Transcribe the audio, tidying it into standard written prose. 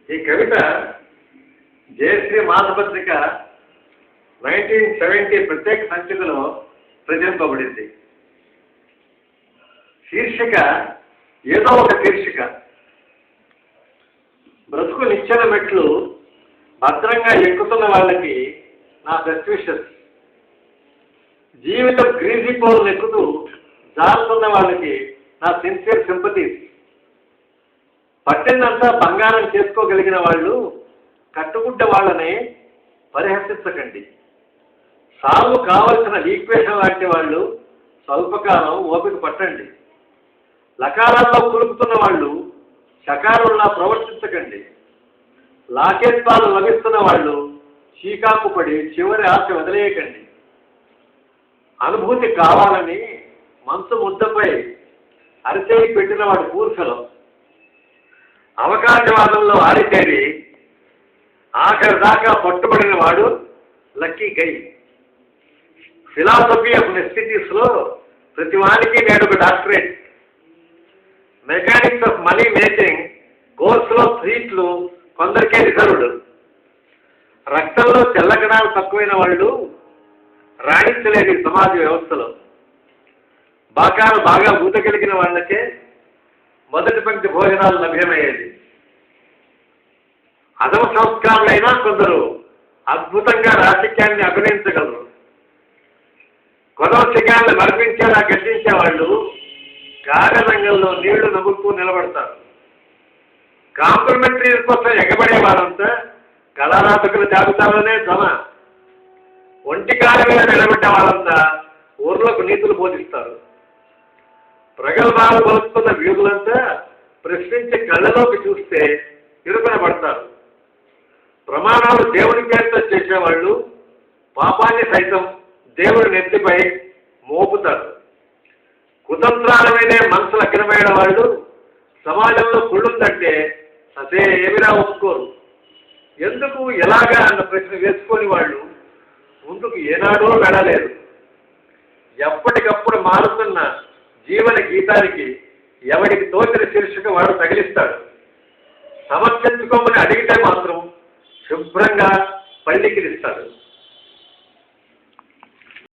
ఈ కవిత జయశ్రీ మాసపత్రిక 1970 ప్రత్యేక సంచికలో ప్రచురింపబడింది. శీర్షిక ఏదో ఒక శీర్షిక. బ్రతుకు నిచ్చెన మెట్లు భద్రంగా ఎక్కుతున్న వాళ్ళకి నా బెస్ట్ విషెస్. జీవితం గ్రీజీ పోలు ఎక్కుతూ జారుతున్న వాళ్ళకి నా సిన్సియర్ సింపతీస్. పట్టిందంతా బంగారం చేసుకోగలిగిన వాళ్ళు కట్టుకుంటే వాళ్ళని పరిహసించకండి. సాల్వ్ కావలసిన ఈక్వేషన్ లాంటి వాళ్ళు స్వల్పకాలం ఓపిక పట్టండి. లకారాల్లో కులుపుతున్న వాళ్ళు షకారుల్లా ప్రవర్తించకండి. లాకేత్వాలు లభిస్తున్న వాళ్ళు చీకాకు పడి చివరి ఆశ వదిలేయకండి. అనుభూతి కావాలని మనసు ముద్దపై అరిచేయి పెట్టిన వాడు పూర్ఖలో. అవకాశవాదంలో ఆరితేరి ఆఖరి దాకా పట్టుబడిన వాడు లక్కీ గై. ఫిలాసఫీ ఆఫ్ నెసిటీస్లో ప్రతి వానికి నేడు ఒక doctorate. Mechanics of money making కోర్సులో సీట్లు కొందరికే రిజర్వ్డ్. రక్తంలో తెల్లగణాలు తక్కువైన వాళ్ళు రాణించలేని సమాజ వ్యవస్థలో. బాకాలు బాగా ఊతగలిగిన వాళ్ళకే మొదటి పంక్తి భోజనాలు లభ్యమయ్యేది. అధమ సంస్కారులైనా కొందరు అద్భుతంగా రాజకీయాన్ని అభినయించగలరు. కొదవ శిఖాన్ని మరిపించేలా గర్జించే వాళ్ళు కార్యరంగంలో నీళ్లు నవ్వుతూ నిలబడతారు. కాంప్లిమెంటరీ కోసం ఎగబడే వాళ్ళంతా కళారాధకుల జాబితాలోనే జమ. ఒంటికాల మీద నిలబెట్టే వాళ్ళంతా ఊర్లకు నీతులు బోధిస్తారు. ప్రగల్భాలు పలుకుతున్న వీరులంతా ప్రశ్నించి కళ్ళలోకి చూస్తే ఇరుకున పడతారు. ప్రమాణాలు దేవుడి పేరుతో చేసేవాళ్ళు పాపాన్ని సైతం దేవుడి నెత్తిపై మోపుతారు. కుతంత్రాల మీదే మనసు లగ్నమైన వాళ్ళు సమాజంలో కుళ్ళుందంటే అదే ఏమిరా ఒప్పుకోరు. ఎందుకు ఎలాగా అన్న ప్రశ్న వేసుకొని వాళ్ళు ముందుకు ఏనాడో వెళ్ళలేదు. ఎప్పటికప్పుడు మారుతున్న జీవన గీతానికి ఎవరికి తోచిన శీర్షిక వాడు తగిలిస్తాడు. సమర్థించుకోమని అడిగితే మాత్రం శుభ్రంగా పల్లికిలిస్తాడు.